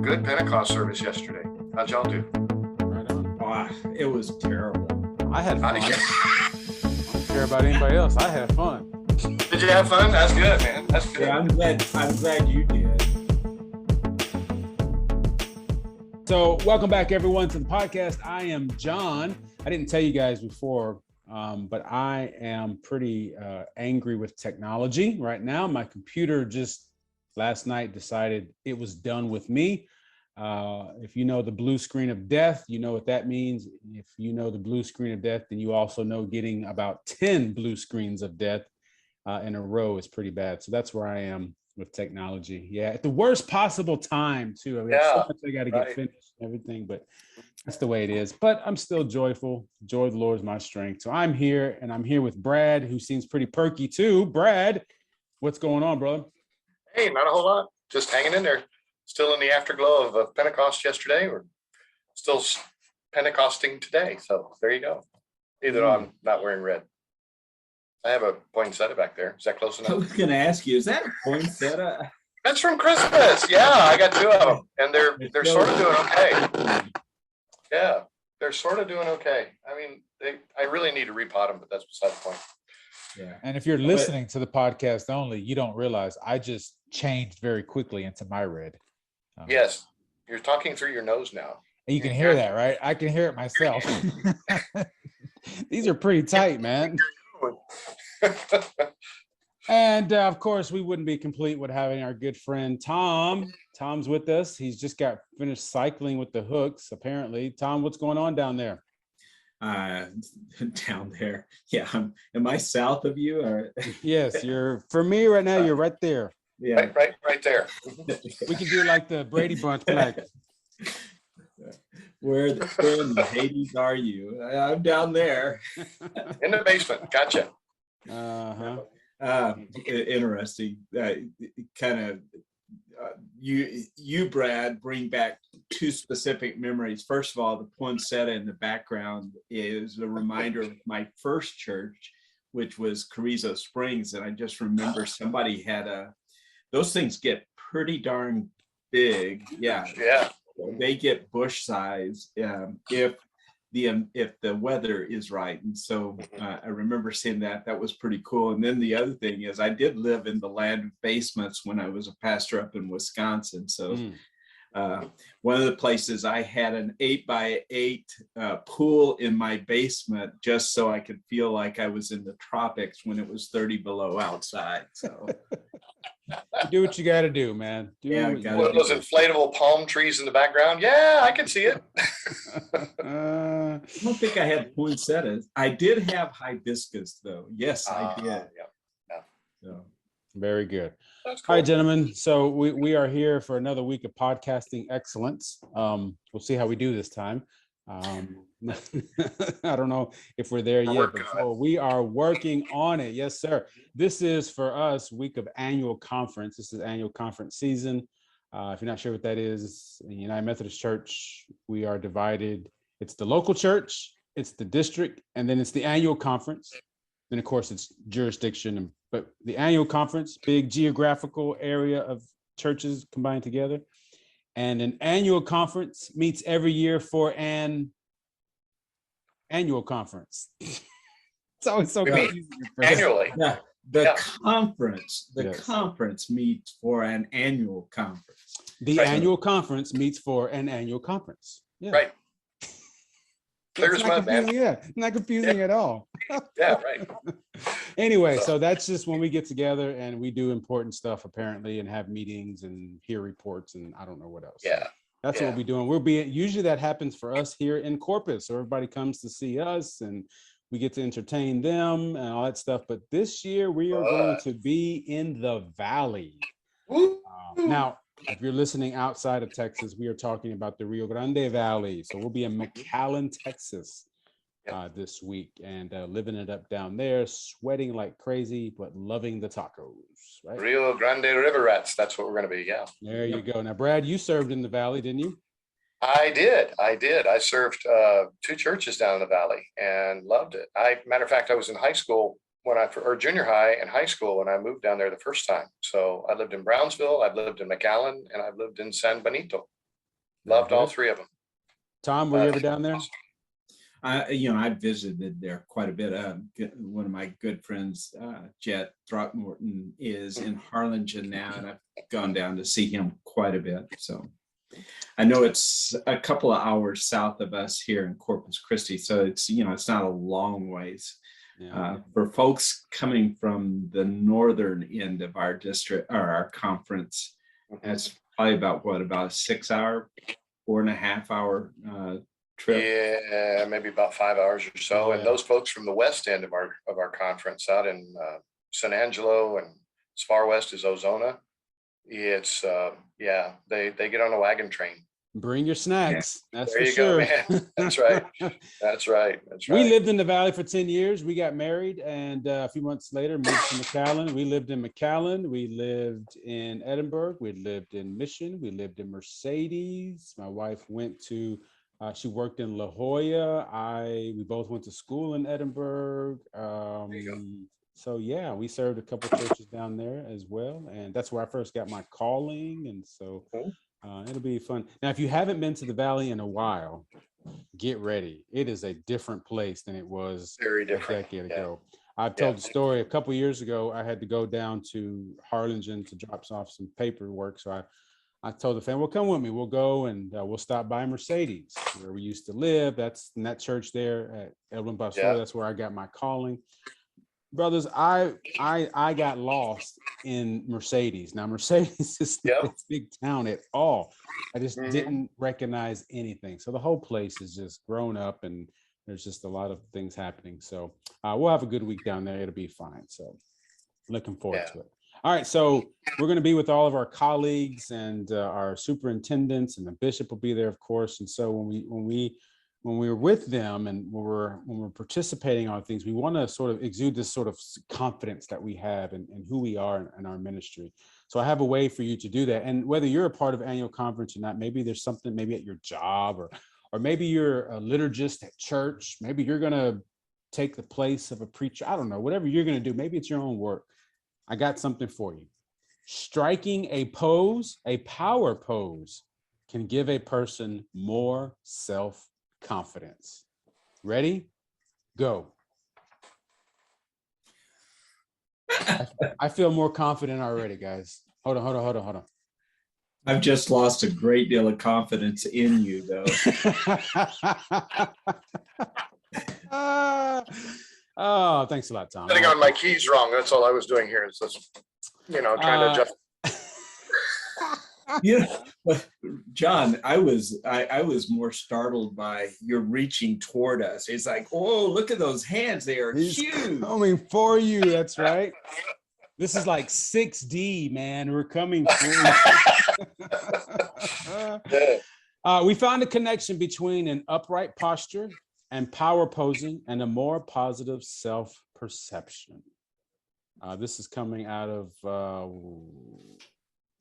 Good Pentecost service yesterday. How'd y'all do? Right on. It was terrible. I had fun. How'd I you- don't care about anybody else. I had fun. Did you have fun? That's good, man. That's good. Yeah, I'm glad you did. So welcome back, everyone, to the podcast. I am John. I didn't tell you guys before, but I am pretty angry with technology right now. My computer just last night decided it was done with me. If you know the blue screen of death, you know what that means. If you know the blue screen of death, then you also know getting about 10 blue screens of death in a row is pretty bad. So that's where I am with technology. Yeah, at the worst possible time too. I mean, so much I got to get finished and everything, but that's the way it is. But I'm still joyful. Joy of the Lord is my strength. So I'm here, and I'm here with Brad, who seems pretty perky too. Brad, what's going on, brother? Hey, not a whole lot. Just hanging in there. Still in the afterglow of Pentecost yesterday. We're still Pentecosting today. So there you go. Either I'm not wearing red. I have a poinsettia back there. Is that close I enough? was going to ask you, is that a poinsettia? That's from Christmas. Yeah, I got two of them, and they're sort of doing okay. Yeah, they're sort of doing okay. I mean, I really need to repot them, but that's beside the point. Yeah. And if you're listening to the podcast only, you don't realize I just changed very quickly into my red. Yes, you're talking through your nose now. And you can hear that, right? I can hear it myself. These are pretty tight, man. And of course, we wouldn't be complete with having our good friend Tom. Tom's with us. He's just got finished cycling with the hooks, apparently. Tom, what's going on down there? Down there. Yeah. Am I south of you? Or? Yes, for me right now, you're right there. Yeah. Right there. We can do like the Brady Bunch flag. Where in the Hades are you? I'm down there. In the basement. Gotcha. Interesting. You, Brad, bring back two specific memories. First of all, the poinsettia in the background is a reminder of my first church, which was Carrizo Springs. And I just remember somebody had those things get pretty darn big. Yeah. They get bush size if the weather is right. And so I remember seeing that was pretty cool. And then the other thing is I did live in the land of basements when I was a pastor up in Wisconsin. So one of the places I had an 8x8 pool in my basement just so I could feel like I was in the tropics when it was 30 below outside. So do what you got to do, man. Those inflatable palm trees in the background. Yeah, I can see it. I don't think I had poinsettias. I did have hibiscus, though. Yes, I did. Yeah. So. Very good. That's cool. All right, gentlemen. So we are here for another week of podcasting excellence. We'll see how we do this time. I don't know if we're there yet, but we are working on it. Yes, sir. This is for us week of annual conference. This is annual conference season. If you're not sure what that is, in United Methodist Church, we are divided. It's the local church, it's the district, and then it's the annual conference. Then, of course, it's jurisdiction. But the annual conference, big geographical area of churches combined together. And an annual conference meets every year for an annual conference. It's always so confusing. Annually. Yeah. The conference meets for an annual conference. The annual conference meets for an annual conference. Yeah. Right. Clear as mud, man. Yeah, not confusing at all. Yeah, right. Anyway, so that's just when we get together and we do important stuff apparently and have meetings and hear reports and I don't know what else. Yeah. That's what we're doing. Usually that happens for us here in Corpus. So everybody comes to see us and we get to entertain them and all that stuff. But this year we are going to be in the Valley. Now, if you're listening outside of Texas, we are talking about the Rio Grande Valley. So we'll be in McAllen, Texas this week and living it up down there, sweating like crazy, but loving the tacos. Right? Rio Grande River Rats. That's what we're going to be. Yeah. There you go. Now, Brad, you served in the Valley, didn't you? I did. I served two churches down in the Valley and loved it. Matter of fact, I was in high school or junior high and high school when I moved down there the first time. So I lived in Brownsville, I've lived in McAllen, and I've lived in San Benito. Loved all three of them. Tom, were you ever down there? I visited there quite a bit. One of my good friends, Jet Throckmorton, is in Harlingen now, and I've gone down to see him quite a bit. So I know it's a couple of hours south of us here in Corpus Christi, so it's not a long ways. Yeah. For folks coming from the northern end of our district or our conference, that's probably about a 6 hour, 4.5 hour trip. Yeah, maybe about 5 hours or so. And Yeah. those folks from the west end of our conference out in San Angelo and as far west as Ozona, it's they get on a wagon train. Bring your snacks. That's There for you sure. go, man. That's right. That's right. We lived in the Valley for 10 years. We got married, and a few months later moved to McAllen. We lived in McAllen. We lived in Edinburgh. We lived in Mission. We lived in Mercedes. My wife went to, she worked in La Jolla. We both went to school in Edinburgh. So yeah, we served a couple of churches down there as well. And that's where I first got my calling. And so it'll be fun. Now, if you haven't been to the Valley in a while, get ready. It is a different place than it was Very a different. decade ago. I've told the story a couple of years ago. I had to go down to Harlingen to drop off some paperwork. So I told the family, well, come with me. We'll go and we'll stop by Mercedes, where we used to live. That's in that church there at Evelyn Pastor. That's where I got my calling. Brothers, I got lost in Mercedes. Now, Mercedes is not a big town at all. I just didn't recognize anything. So the whole place is just grown up, and there's just a lot of things happening. So we'll have a good week down there. It'll be fine. So looking forward to it. All right. So we're going to be with all of our colleagues and our superintendents, and the bishop will be there, of course. And so when we're with them and when we're participating on things, we want to sort of exude this sort of confidence that we have in who we are in our ministry. So I have a way for you to do that. And whether you're a part of annual conference or not, maybe there's something maybe at your job, or maybe you're a liturgist at church. Maybe you're going to take the place of a preacher. I don't know, whatever you're going to do. Maybe it's your own work. I got something for you. Striking a pose, a power pose, can give a person more self-confidence. Ready? Go. I feel more confident already, guys. Hold on. I've just lost a great deal of confidence in you, though. Oh, thanks a lot, Tom. Setting on my keys wrong. That's all I was doing here. Is just, trying to adjust. But John, I was more startled by your reaching toward us. It's like, oh, look at those hands. They are huge. Coming for you. That's right. This is like 6D, man. We're coming for you. We found a connection between an upright posture and power posing and a more positive self-perception. This is coming out of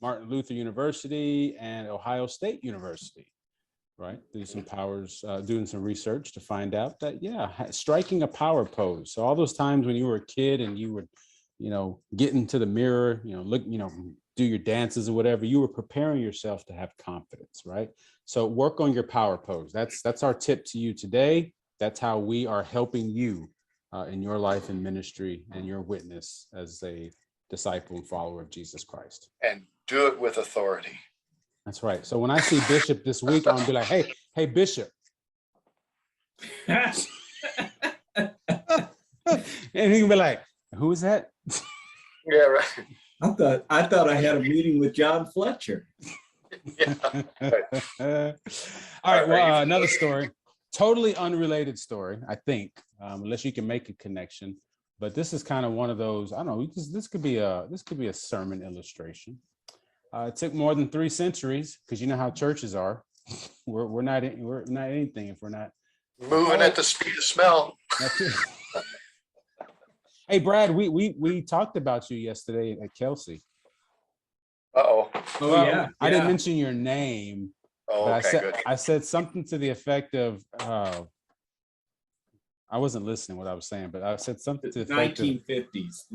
Martin Luther University and Ohio State University, right? Doing some research to find out that, striking a power pose. So all those times when you were a kid and you would, get into the mirror, look, do your dances or whatever, you were preparing yourself to have confidence, right? So work on your power pose. That's our tip to you today. That's how we are helping you in your life and ministry and your witness as a disciple and follower of Jesus Christ. And do it with authority. That's right. So when I see Bishop this week, I'm gonna be like, hey, Bishop. And he can be like, who is that? Yeah, right. I thought I had a meeting with John Fletcher. Right. All right. Well, another story, totally unrelated story, I think, unless you can make a connection. But this is kind of one of those. I don't know. This could be a sermon illustration. It took more than 3 centuries, because you know how churches are. We're not anything if we're not Moving at the speed of smell. Hey, Brad, we talked about you yesterday at Kelsey. Uh-oh. Oh, yeah. I didn't mention your name. Oh, But okay, good. I said something to the effect of, I wasn't listening what I was saying, but I said something to the effect of 1950s.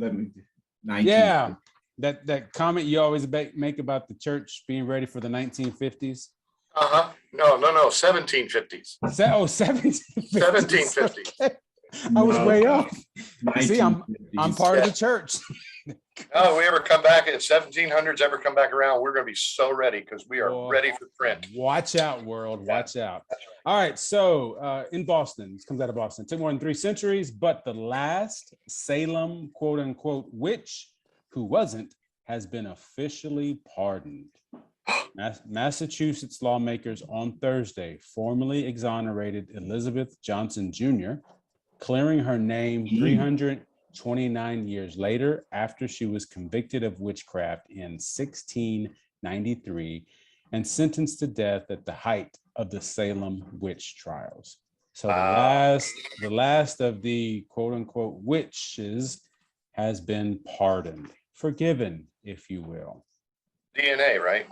that comment you always make about the church being ready for the 1950s. No, 1750s. 1750s. 1750s. Okay. I was No, way off. See, I'm 1950s. part of Yeah. the church. Oh, we ever come back if 1700s ever come back around, we're going to be so ready because we are Boy. ready for print. Watch out, world. Watch out. All right. So in Boston, this comes out of Boston. It took more than 3 centuries, but the last Salem, quote unquote, witch who wasn't has been officially pardoned. Massachusetts lawmakers on Thursday formally exonerated Elizabeth Johnson Jr., clearing her name 329 years later after she was convicted of witchcraft in 1693 and sentenced to death at the height of the Salem witch trials. So the last of the quote unquote witches has been pardoned, forgiven, if you will. DNA, right?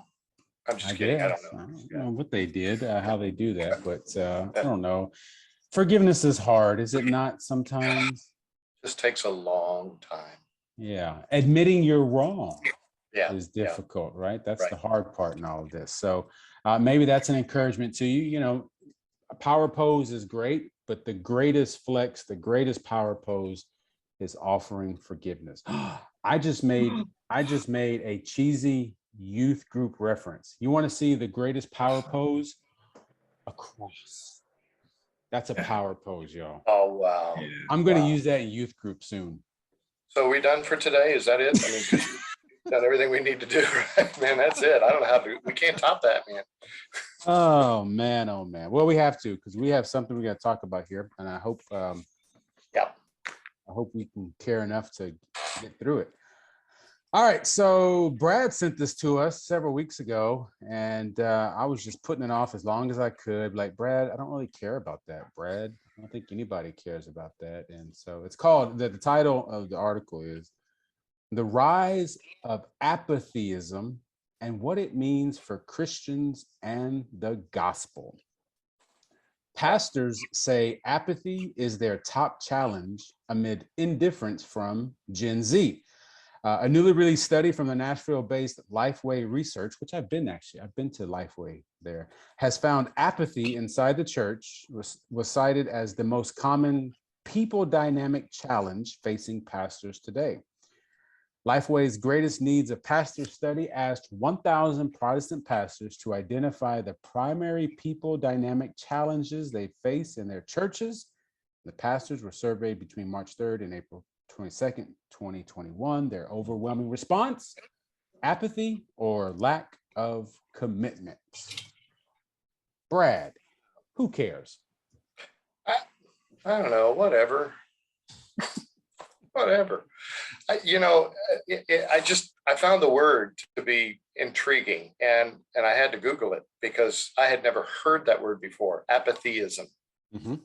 I'm just kidding. I don't know. I don't know what they did, how they do that, but I don't know. Forgiveness is hard, is it not sometimes? Just takes a long time. Yeah. Admitting you're wrong is Yeah. difficult, right? That's Right. the hard part in all of this. So maybe that's an encouragement to you. You know, a power pose is great, but the greatest flex, the greatest power pose is offering forgiveness. I just made a cheesy youth group reference. You want to see the greatest power pose? A cross. That's a power pose, y'all. Oh, wow. Yeah. I'm going to Wow. use that in youth group soon. So we done for today? Is that it? I mean, 'cause we've done everything we need to do, right? Man, that's it. I don't know how to, we can't top that, man. Oh man, oh man. Well, we have to, because we have something we got to talk about here, and I hope we can care enough to get through it. All right, so Brad sent this to us several weeks ago, and I was just putting it off as long as I could. Like, Brad, I don't really care about that, Brad. I don't think anybody cares about that. And so it's called, the title of the article is The Rise of Apathyism and What It Means for Christians and the Gospel. Pastors say apathy is their top challenge amid indifference from Gen Z. A newly released study from the Nashville-based Lifeway Research, which I've been to Lifeway there, has found apathy inside the church was cited as the most common people dynamic challenge facing pastors today. Lifeway's Greatest Needs of Pastors study asked 1,000 Protestant pastors to identify the primary people dynamic challenges they face in their churches. The pastors were surveyed between March 3rd and April 22nd, 2021. Their overwhelming response: apathy or lack of commitment. Brad, who cares? I don't know, whatever. Whatever. I found the word to be intriguing, and I had to Google it because I had never heard that word before, apathyism. Mm-hmm.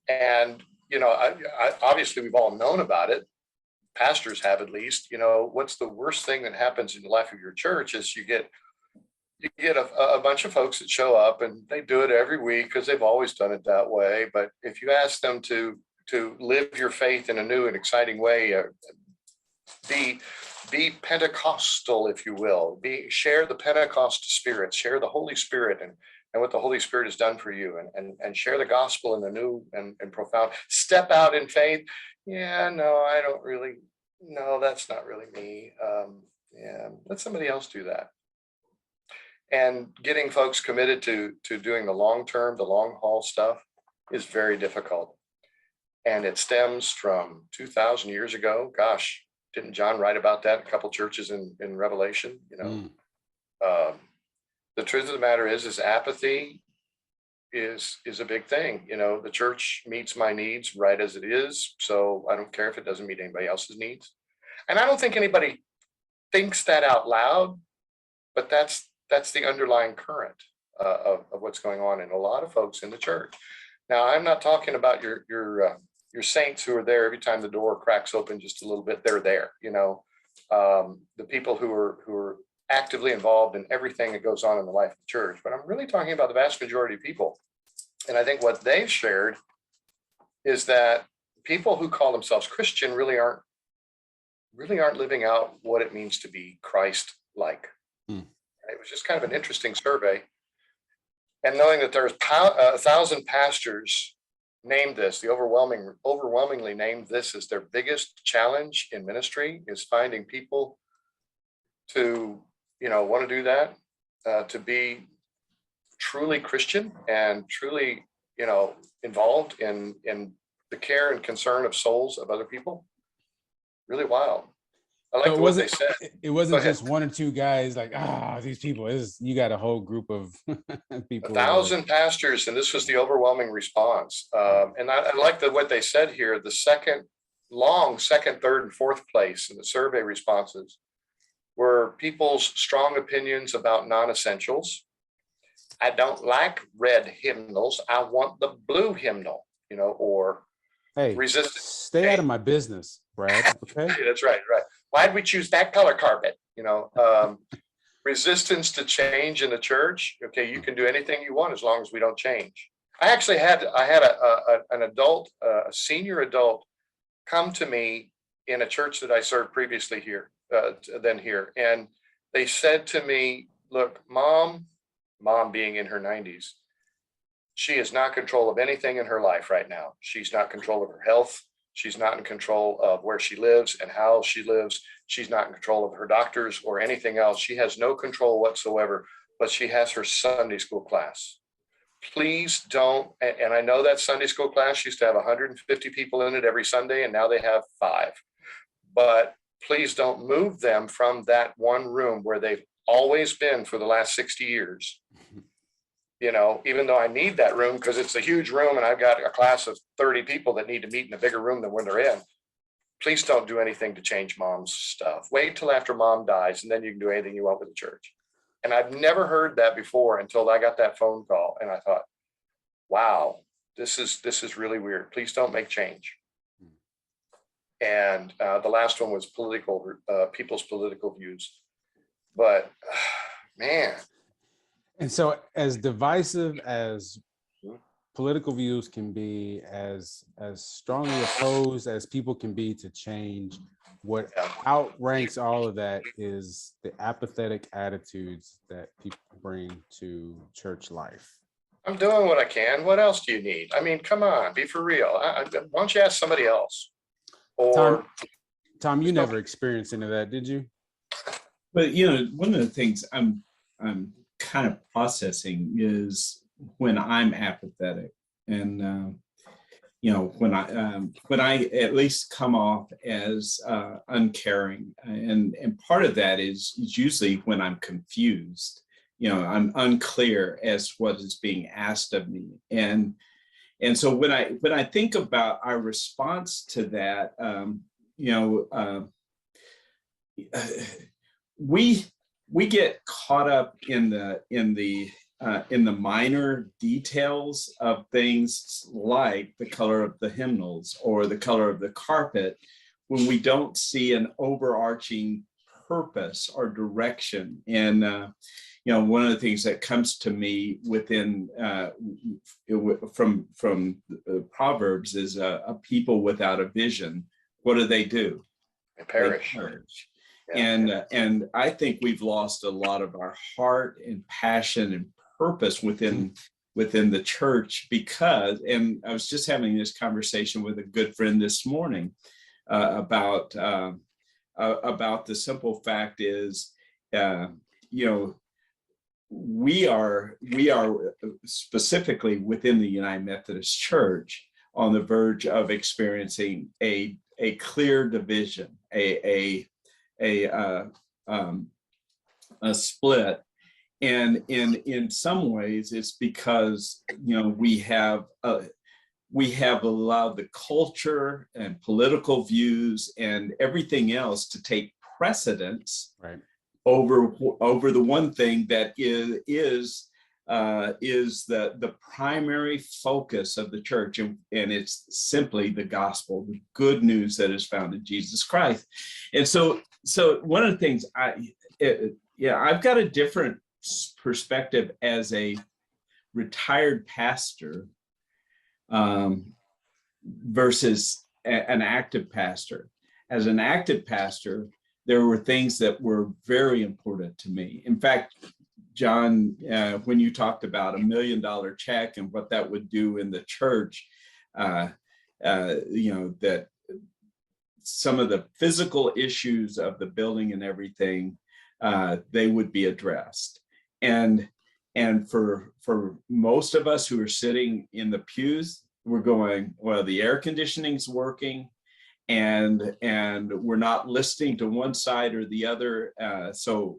And, I obviously we've all known about it. Pastors have, at least. What's the worst thing that happens in the life of your church is you get a bunch of folks that show up and they do it every week because they've always done it that way. But if you ask them to live your faith in a new and exciting way, be Pentecostal, if you will, share the Pentecost spirit, share the Holy Spirit and what the Holy Spirit has done for you, and share the gospel in a new and profound, step out in faith. Yeah, no, I don't really, no, that's not really me. Yeah, let somebody else do that. And getting folks committed to doing the long term, the long haul stuff is very difficult. And it stems from 2,000 years ago. Gosh, didn't John write about that in a couple churches in Revelation? The truth of the matter is apathy is a big thing. The church meets my needs right as it is. So I don't care if it doesn't meet anybody else's needs. And I don't think anybody thinks that out loud, but that's the underlying current of what's going on in a lot of folks in the church. Now, I'm not talking about your saints who are there every time the door cracks open just a little bit. They're there, the people who are actively involved in everything that goes on in the life of the church. But I'm really talking about the vast majority of people. And I think what they've shared is that people who call themselves Christian really aren't living out what it means to be Christ-like. It was just kind of an interesting survey. And knowing that there's 1,000 pastors named this, the overwhelmingly named this as their biggest challenge in ministry, is finding people to, want to do that, to be truly Christian and truly, involved in the care and concern of souls of other people. Really wild. I like what they said. It wasn't just one or two guys like, these people. You got a whole group of people. 1,000 pastors, and this was the overwhelming response. And I like what they said here. The second, third, and fourth place in the survey responses were people's strong opinions about non-essentials. I don't like red hymnals. I want the blue hymnal, or resistance. Stay out of my business, Brad. Okay. That's right. Why'd we choose that color carpet? Resistance to change in the church. Okay, you can do anything you want as long as we don't change. I actually had an adult, a senior adult, come to me in a church that I served previously here, and they said to me, "Look, mom being in her 90s, she is not in control of anything in her life right now. She's not in control of her health. She's not in control of where she lives and how she lives. She's not in control of her doctors or anything else. She has no control whatsoever, but she has her Sunday school class. Please don't," and I know that Sunday school class used to have 150 people in it every Sunday, and now they have 5. But please don't move them from that one room where they've always been for the last 60 years. Even though I need that room because it's a huge room and I've got a class of 30 people that need to meet in a bigger room than when they're in. Please don't do anything to change mom's stuff. Wait till after mom dies and then you can do anything you want with the church. And I've never heard that before until I got that phone call. And I thought, wow, this is really weird. Please don't make change. And the last one was people's political views. But man. And so as divisive as political views can be, as strongly opposed as people can be to change, what outranks all of that is the apathetic attitudes that people bring to church life. I'm doing what I can. What else do you need? I mean, come on, be for real. Why don't you ask somebody else? Or Tom, you never experienced any of that, did you? But one of the things I'm kind of processing is when I'm apathetic, and when I at least come off as uncaring, and part of that is usually when I'm confused. I'm unclear as what is being asked of me, and so when I think about our response to that, we get caught up in the minor details of things like the color of the hymnals or the color of the carpet when we don't see an overarching purpose or direction. And one of the things that comes to me within from Proverbs is a people without a vision. What do? They perish. Yeah. And I think we've lost a lot of our heart and passion and purpose within the church because, and I was just having this conversation with a good friend this morning about the simple fact is, we are specifically within the United Methodist Church on the verge of experiencing a clear division, a split, and in some ways it's because we have allowed the culture and political views and everything else to take precedence over the one thing that is the primary focus of the church, and it's simply the gospel, the good news that is found in Jesus Christ. And so one of the things I've got a different perspective as a retired pastor versus an active pastor. As an active pastor, there were things that were very important to me. In fact, John, when you talked about $1 million check and what that would do in the church, that some of the physical issues of the building and everything, they would be addressed. And for most of us who are sitting in the pews, we're going, well, the air conditioning's working, and we're not listening to one side or the other. So,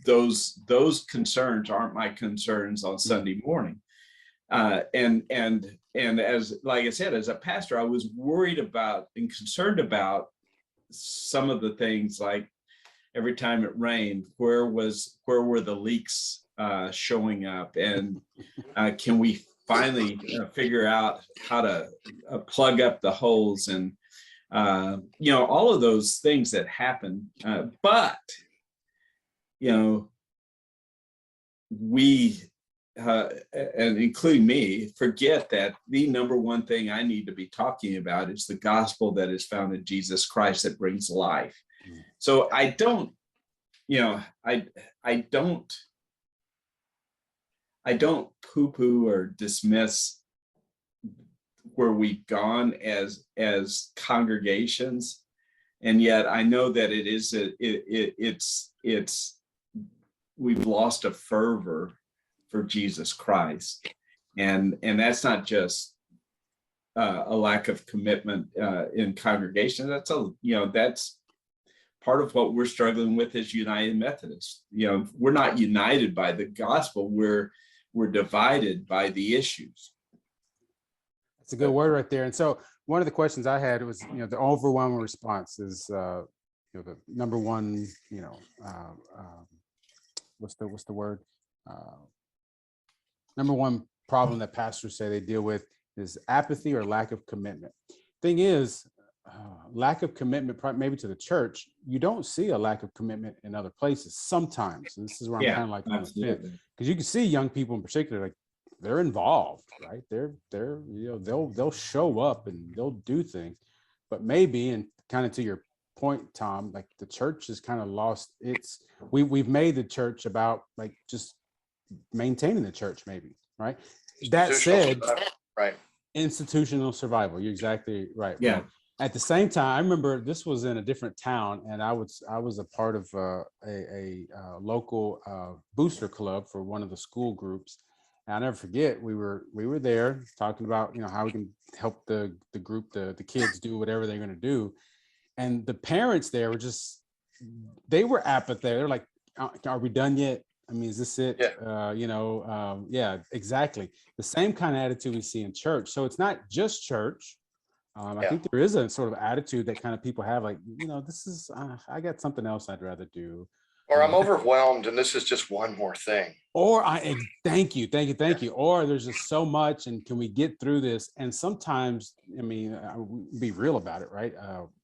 those concerns aren't my concerns on Sunday morning. And as, like I said, as a pastor, I was worried about and concerned about some of the things, like every time it rained, where were the leaks showing up, and can we finally figure out how to plug up the holes, and all of those things that happen. But we, and including me, forget that the number one thing I need to be talking about is the gospel that is found in Jesus Christ that brings life. So I don't poo-poo or dismiss where we've gone as congregations, and yet I know that we've lost a fervor for Jesus Christ, and that's not just a lack of commitment in congregation. That's part of what we're struggling with as United Methodists. We're not united by the gospel. We're divided by the issues. That's a good word right there. And so one of the questions I had was, the overwhelming response is, the number one, what's the word? Number one problem that pastors say they deal with is apathy or lack of commitment. Thing is, lack of commitment, maybe to the church, you don't see a lack of commitment in other places sometimes. And this is where I'm kind of like on the fence, because you can see young people in particular, like they're involved, right? They'll show up and they'll do things, but maybe, and kind of to your point, Tom, like the church has kind of lost its, we've made the church about like just maintaining the church, maybe, right? That said, right, institutional survival, you're exactly right. Yeah. Right? At the same time, I remember this was in a different town, and I was a part of a local booster club for one of the school groups. And I'll never forget, we were there talking about how we can help the group, the kids do whatever they're going to do, and the parents there were they were apathetic. They're like, "Are we done yet? I mean, is this it?" Yeah. Yeah, exactly. The same kind of attitude we see in church. So it's not just church. I think there is a sort of attitude that kind of people have, like, this is, I got something else I'd rather do. Or I'm overwhelmed and this is just one more thing. Or thank you. Or there's just so much, and can we get through this? And sometimes, I mean, be real about it, right?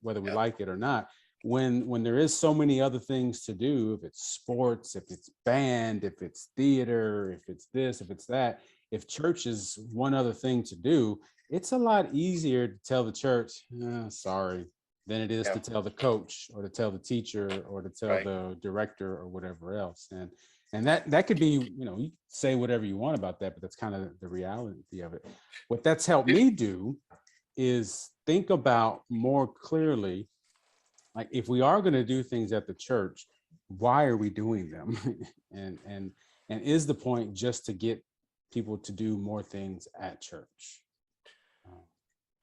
Whether we like it or not. When there is so many other things to do, if it's sports, if it's band, if it's theater, if it's this, if it's that, if church is one other thing to do, it's a lot easier to tell the church, sorry, than it is to tell the coach or to tell the teacher or to tell the director or whatever else. And that could be, you say whatever you want about that, but that's kind of the reality of it. What that's helped me do is think about more clearly, like, if we are going to do things at the church, why are we doing them? and is the point just to get people to do more things at church?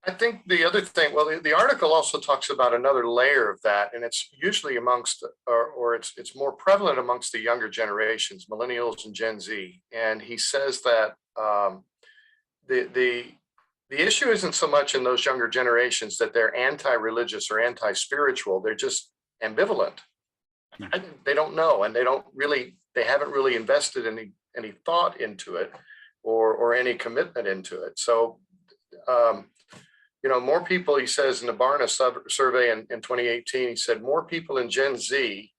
I think the other thing, well, the article also talks about another layer of that, and it's usually amongst, or it's more prevalent amongst the younger generations, millennials and Gen Z. And he says that the issue isn't so much in those younger generations that they're anti-religious or anti-spiritual. They're just ambivalent. They don't know, and they haven't really invested any thought into it or any commitment into it. So, more people, he says in the Barna survey in 2018, he said more people in Gen Z,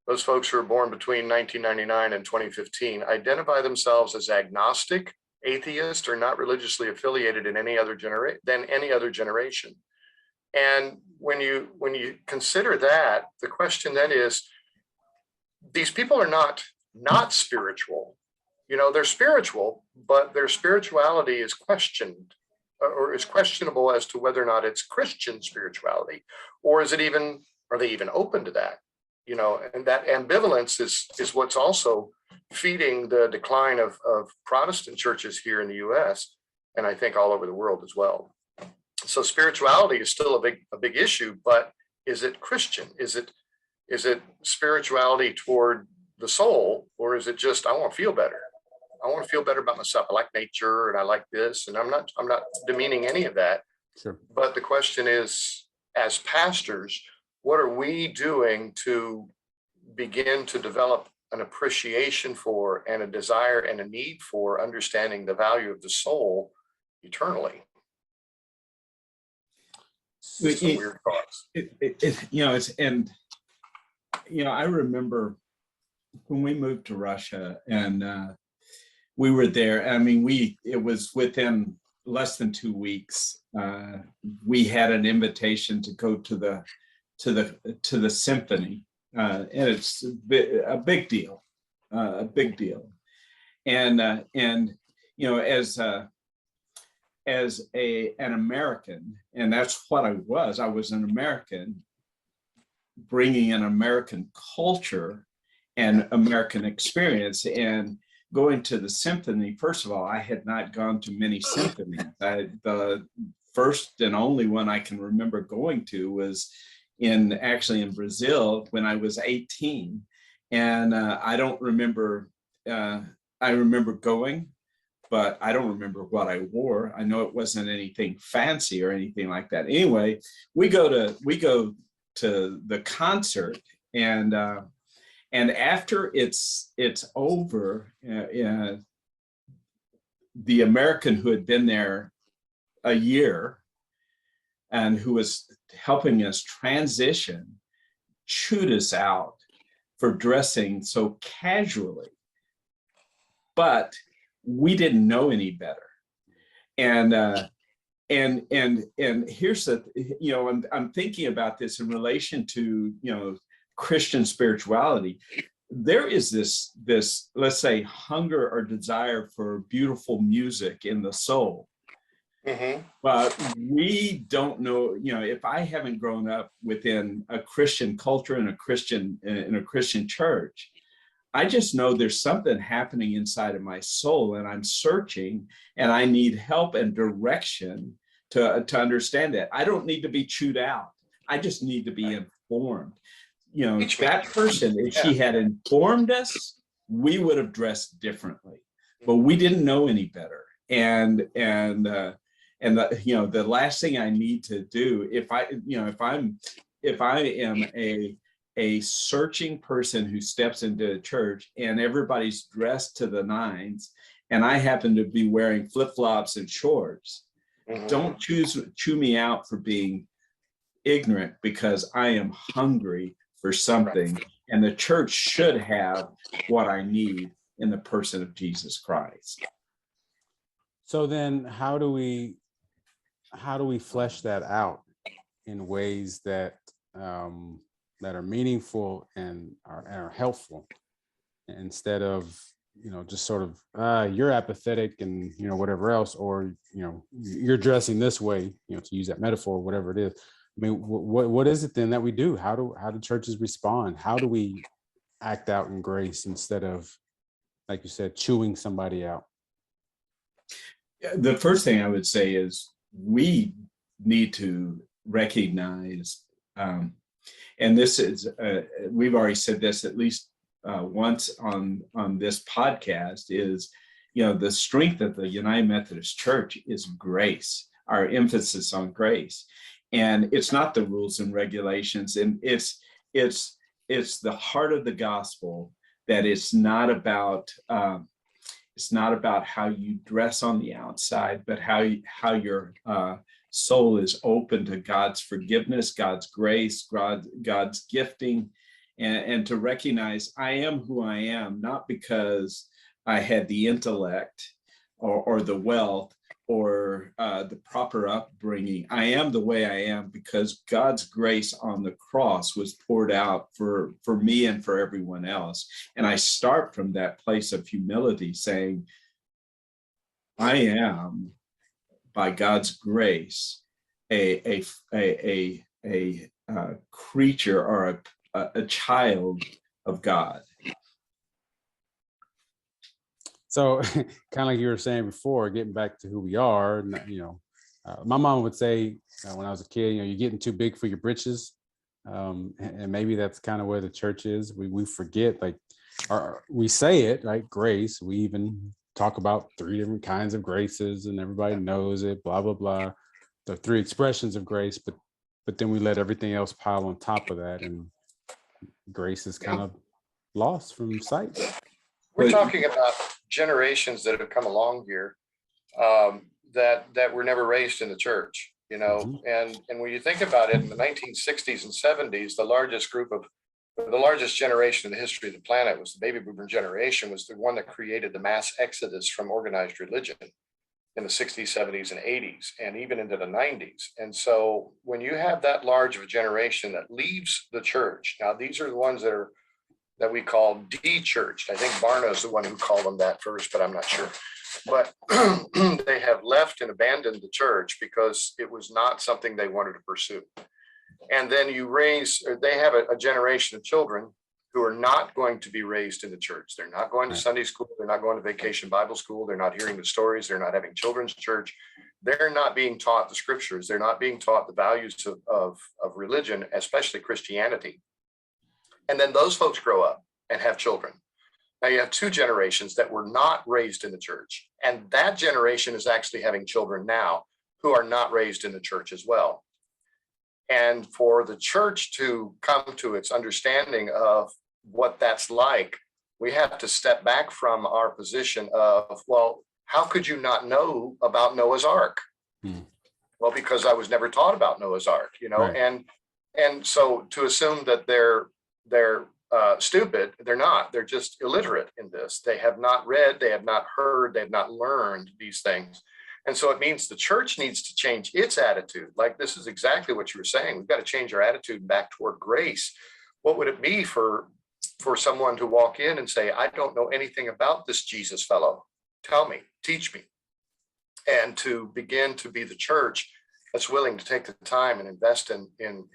those folks who were born between 1999 and 2015, identify themselves as agnostic, atheist, or not religiously affiliated in any other generation. And when you consider that, the question then is, these people are not not spiritual. You know, they're spiritual, but their spirituality is questioned or is questionable as to whether or not it's Christian spirituality, or is it even, are they even open to that? You know, and that ambivalence is what's also feeding the decline of Protestant churches here in the US, and I think all over the world as well. So spirituality is still a big issue, but is it Christian? Is it spirituality toward the soul, or is it just, I want to feel better? I want to feel better about myself. I like nature and I like this, and I'm not demeaning any of that. Sure. But the question is, as pastors, what are we doing to begin to develop an appreciation for and a desire and a need for understanding the value of the soul eternally? Some weird thoughts. I remember when we moved to Russia and we were there. I mean, it was within less than 2 weeks. We had an invitation to go to the symphony, and it's a big deal, And as an American, and that's what I was an American, bringing an American culture and American experience, and going to the symphony. First of all, I had not gone to many symphonies. The first and only one I can remember going to was actually in Brazil when I was 18. And I don't remember, I remember going, but I don't remember what I wore. I know it wasn't anything fancy or anything like that. Anyway, we go to the concert, and after it's over, the American who had been there a year and who was helping us transition chewed us out for dressing so casually. But we didn't know any better. And here's I'm thinking about this in relation to, Christian spirituality. There is this, let's say, hunger or desire for beautiful music in the soul. Mm-hmm. But we don't know, if I haven't grown up within a Christian culture and in a Christian church, I just know there's something happening inside of my soul, and I'm searching, and I need help and direction to understand that. I don't need to be chewed out. I just need to be informed. That person, if she had informed us, we would have dressed differently, but we didn't know any better. And the last thing I need to do, if I am a searching person who steps into a church and everybody's dressed to the nines, and I happen to be wearing flip-flops and shorts, don't chew me out for being ignorant, because I am hungry for something, and the church should have what I need in the person of Jesus Christ. So then how do we flesh that out in ways that are meaningful and are helpful, instead of just sort of you're apathetic and whatever else, or you're dressing this way, to use that metaphor, whatever it is. I mean, what is it then that we do? How do churches respond? How do we act out in grace instead of, like you said, chewing somebody out? The first thing I would say is we need to recognize, and this is, we've already said this at least once on this podcast, is, the strength of the United Methodist Church is grace, our emphasis on grace. And it's not the rules and regulations, and it's the heart of the gospel, that it's not about how you dress on the outside, but how your soul is open to God's forgiveness, God's grace, God's gifting, and to recognize I am who I am, not because I had the intellect or the wealth or the proper upbringing. I am the way I am because God's grace on the cross was poured out for me and for everyone else. And I start from that place of humility, saying, I am, by God's grace, a creature or a child of God. So kind of like you were saying before, getting back to who we are, my mom would say when I was a kid, you're getting too big for your britches. And maybe that's kind of where the church is. We forget, like, we say it, right? Grace. We even talk about 3 different kinds of graces and everybody knows it, blah, blah, blah. The 3 expressions of grace, but then we let everything else pile on top of that. And grace is kind of lost from sight. We're talking about generations that have come along here that were never raised in the church, and when you think about it, in the 1960s and 70s, the largest generation in the history of the planet was the baby boomer generation, was the one that created the mass exodus from organized religion in the 60s, 70s, and 80s, and even into the 90s. And so when you have that large of a generation that leaves the church, now these are the ones that we call de-churched. I think Barna's the one who called them that first, but I'm not sure. But they have left and abandoned the church because it was not something they wanted to pursue. And then they have a generation of children who are not going to be raised in the church. They're not going to Sunday school. They're not going to vacation Bible school. They're not hearing the stories. They're not having children's church. They're not being taught the scriptures. They're not being taught the values of religion, especially Christianity. And then those folks grow up and have children. Now you have 2 generations that were not raised in the church. And that generation is actually having children now who are not raised in the church as well. And for the church to come to its understanding of what that's like, we have to step back from our position of, well, how could you not know about Noah's Ark? Well, because I was never taught about Noah's Ark, right. And so to assume that they're stupid, they're not. They're just illiterate in this. They have not read, they have not heard, they have not learned these things. And so it means the church needs to change its attitude. Like, this is exactly what you were saying. We've got to change our attitude back toward grace. What would it be for someone to walk in and say, I don't know anything about this Jesus fellow. Tell me, teach me. And to begin to be the church that's willing to take the time and invest in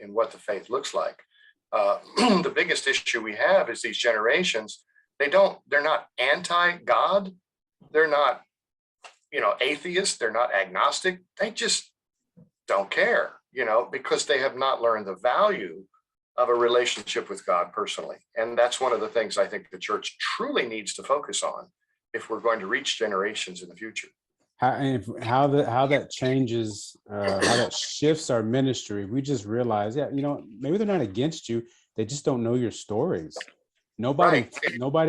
what the faith looks like. The biggest issue we have is these generations, they're not anti-God. They're not, atheists. They're not agnostic. They just don't care, because they have not learned the value of a relationship with God personally. And that's one of the things I think the church truly needs to focus on if we're going to reach generations in the future. How that changes, how that shifts our ministry. We just realize, maybe they're not against you. They just don't know your stories. Nobody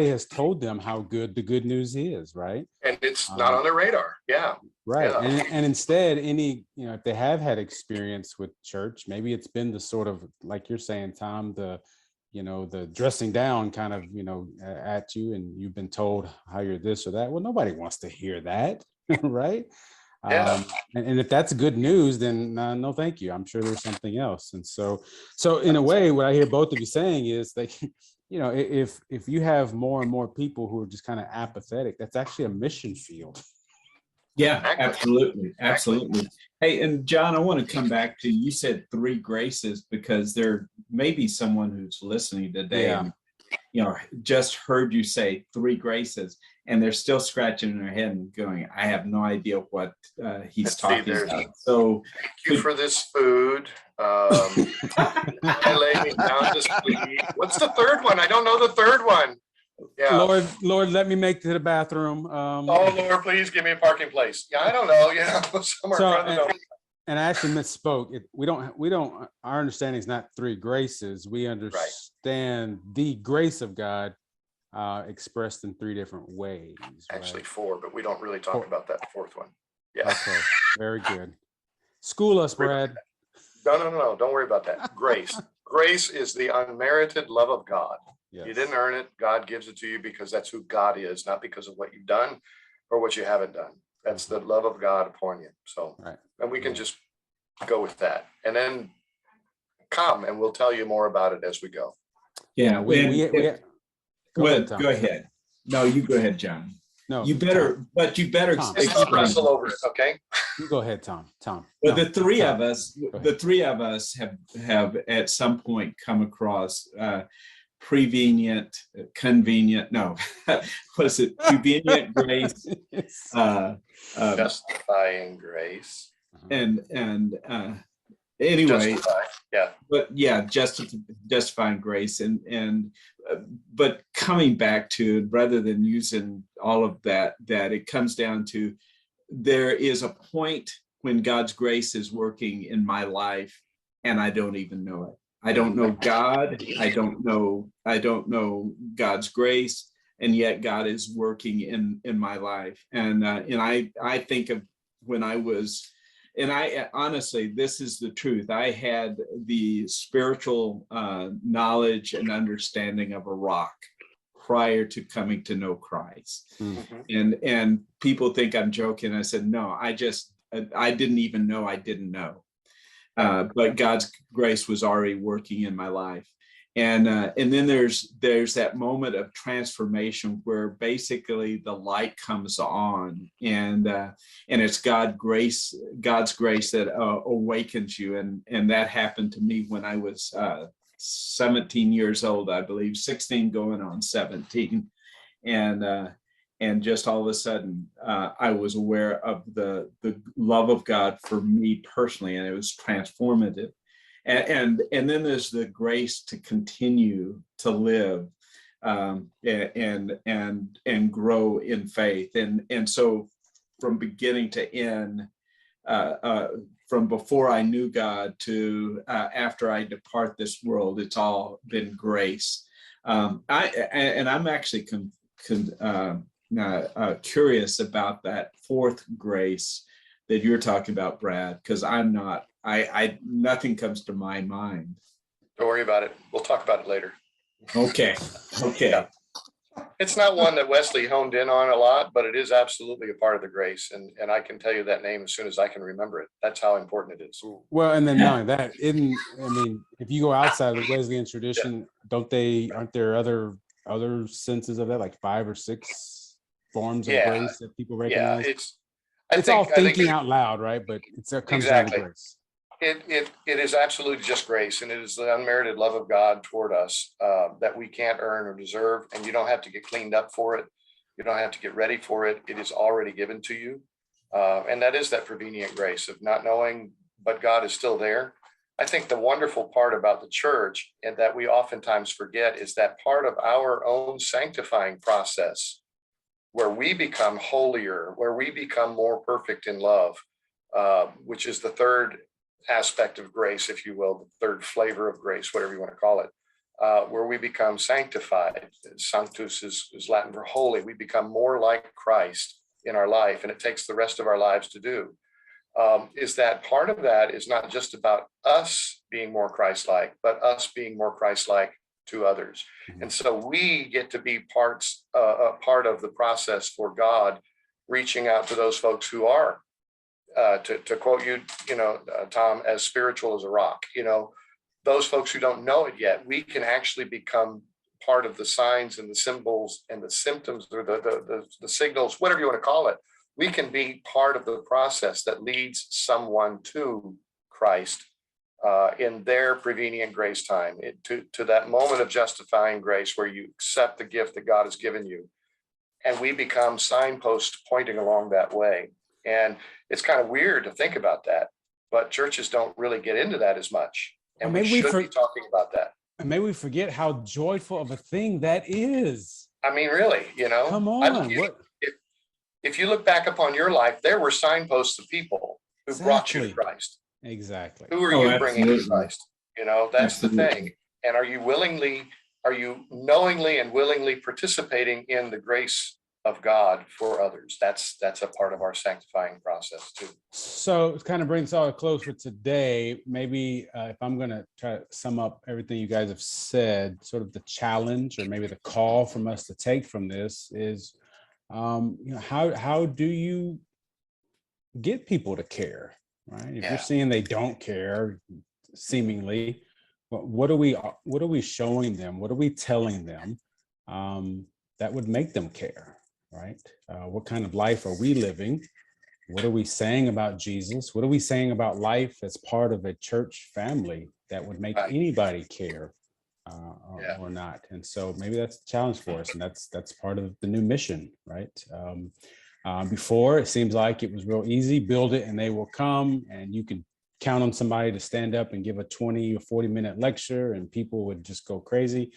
has told them how good the good news is, right? And it's not on their radar. Yeah. Right. Yeah. And instead, if they have had experience with church, maybe it's been the sort of, like you're saying, Tom, the dressing down kind of, at you, and you've been told how you're this or that. Well, nobody wants to hear that. Right. Yeah. And if that's good news, then no, thank you. I'm sure there's something else. And so in a way, what I hear both of you saying is like, if you have more and more people who are just kind of apathetic, that's actually a mission field. Yeah, absolutely. Hey, and John, I want to come back to, you said 3 graces, because there may be someone who's listening today and just heard you say 3 graces, and they're still scratching their head and going, I have no idea what he's talking about. So thank you for this food. I lay me down to sleep. What's the 3rd one? I don't know the 3rd one. Yeah. Lord, let me make it to the bathroom. Oh, Lord, please give me a parking place. Yeah, I don't know, somewhere. And I actually misspoke. Our understanding is not 3 graces. We understand the grace of God expressed in 3 different ways. Actually 4, but we don't really talk about that 4th one. Yeah. Okay, very good. School us, Brad. No, don't worry about that. Grace. Grace is the unmerited love of God. Yes. You didn't earn it. God gives it to you because that's who God is, not because of what you've done or what you haven't done. That's the love of God upon you. So, Right. and we can just go with that, and then come and we'll tell you more about it as we go. Yeah, go ahead, Tom. Go ahead. No, you go ahead, John. No, You better, Tom. but you better Tom. Let's not wrestle over it, okay? You go ahead, Tom. But No, the three Tom. of us have at some point come across prevenient, convenient, no, what is it? Prevenient grace, Justifying grace. and anyway, Justify, yeah. but yeah, justifying grace, and but coming back to, rather than using all of that it comes down to, there is a point when God's grace is working in my life and I don't even know it. I don't know God. I don't know God's grace, and yet God is working in my life. And I think of when I was, and I honestly, this is the truth. I had the spiritual knowledge and understanding of a rock prior to coming to know Christ. Mm-hmm. And people think I'm joking. I said, no, I didn't even know I didn't know. But God's grace was already working in my life. And then there's that moment of transformation where basically the light comes on, and it's God's grace that awakens you. And that happened to me when I was 17 years old, I believe, 16 going on 17. And just all of a sudden, I was aware of the love of God for me personally, and it was transformative. And then there's the grace to continue to live and grow in faith. And so from beginning to end, from before I knew God to after I depart this world, it's all been grace. I'm actually curious about that fourth grace that you're talking about, Brad, because nothing comes to my mind. Don't worry about it. We'll talk about it later. Okay. Yeah. It's not one that Wesley honed in on a lot, but it is absolutely a part of the grace. And I can tell you that name as soon as I can remember it. That's how important it is. Well, and then knowing that, if you go outside of the Wesleyan tradition, aren't there other senses of that, like 5 or 6 forms of grace that people recognize? Yeah, it's all thinking out loud, right? But it comes down to grace. It is absolutely just grace, and it is the unmerited love of God toward us that we can't earn or deserve, and you don't have to get cleaned up for it. You don't have to get ready for it. It is already given to you, and that is that prevenient grace of not knowing, but God is still there. I think the wonderful part about the church, and that we oftentimes forget, is that part of our own sanctifying process, where we become holier, where we become more perfect in love, which is the third aspect of grace, if you will, the third flavor of grace, whatever you want to call it, where we become sanctified. Sanctus is Latin for holy. We become more like Christ in our life, and it takes the rest of our lives to do. Is that part of that is not just about us being more Christ-like, but us being more Christ-like to others. And so we get to be part of the process for God, reaching out to those folks who are, to quote you, Tom, as spiritual as a rock. Those folks who don't know it yet, we can actually become part of the signs and the symbols and the symptoms, or the signals, whatever you want to call it. We can be part of the process that leads someone to Christ in their prevenient grace time, to that moment of justifying grace where you accept the gift that God has given you. And we become signposts pointing along that way. And it's kind of weird to think about that, but churches don't really get into that as much. And we should be talking about that. And maybe we forget how joyful of a thing that is. I mean, really, Come on. If you look back upon your life, there were signposts of people who brought you to Christ. Exactly. Who are you bringing to Christ? That's the thing. And are you knowingly and willingly participating in the grace of God for others? That's a part of our sanctifying process too. So it kind of brings all to close for today. Maybe if I'm going to try to sum up everything you guys have said, sort of the challenge, or maybe the call from us to take from this is, how do you get people to care, right? If Yeah. you're seeing they don't care, seemingly, what are we showing them? What are we telling them that would make them care, right? What kind of life are we living? What are we saying about Jesus? What are we saying about life as part of a church family that would make Right. anybody care Yeah. or not? And so maybe that's a challenge for us, and that's part of the new mission, right? Before, it seems like it was real easy: build it and they will come, and you can count on somebody to stand up and give a 20 or 40-minute lecture, and people would just go crazy.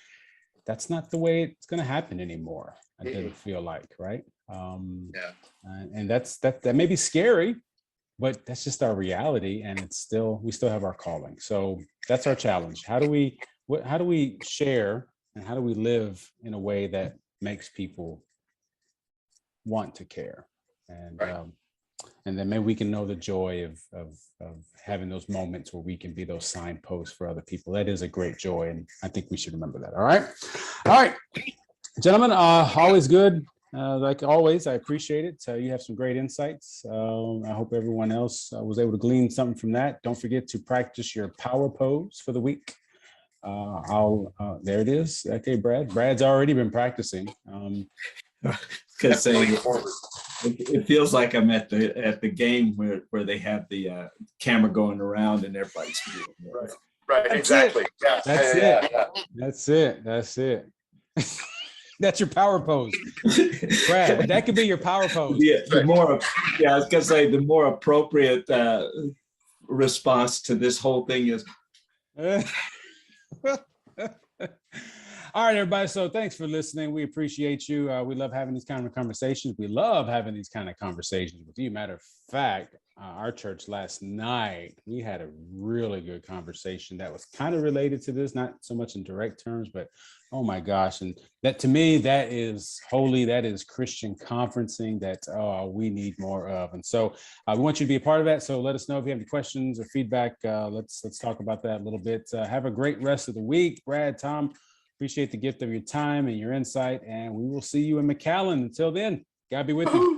That's not the way it's going to happen anymore. It doesn't feel like, right? Yeah. And that may be scary, but that's just our reality, and we still have our calling. So that's our challenge. How do we share, and how do we live in a way that makes people want to care? And Right. and then maybe we can know the joy of having those moments where we can be those signposts for other people. That is a great joy, and I think we should remember that. All right, gentlemen. Always good. Like always, I appreciate it. You have some great insights. I hope everyone else was able to glean something from that. Don't forget to practice your power pose for the week. There it is. Okay, Brad's already been practicing. Because Going forward. it feels like I'm at the game where they have the camera going around and everybody's doing it. Right. That's Exactly. it. Yeah. That's yeah, it. yeah. That's it. That's your power pose, Brad. That could be your power pose. I was gonna say the more appropriate response to this whole thing is. All right, everybody. So thanks for listening. We appreciate you. We love having these kind of conversations. We love having these kind of conversations with you. Matter of fact, our church last night, we had a really good conversation that was kind of related to this, not so much in direct terms, but oh my gosh. And that, to me, that is holy. That is Christian conferencing that we need more of. And so we want you to be a part of that. So let us know if you have any questions or feedback. Let's talk about that a little bit. Have a great rest of the week. Brad, Tom, appreciate the gift of your time and your insight. And we will see you in McAllen. Until then, God be with you.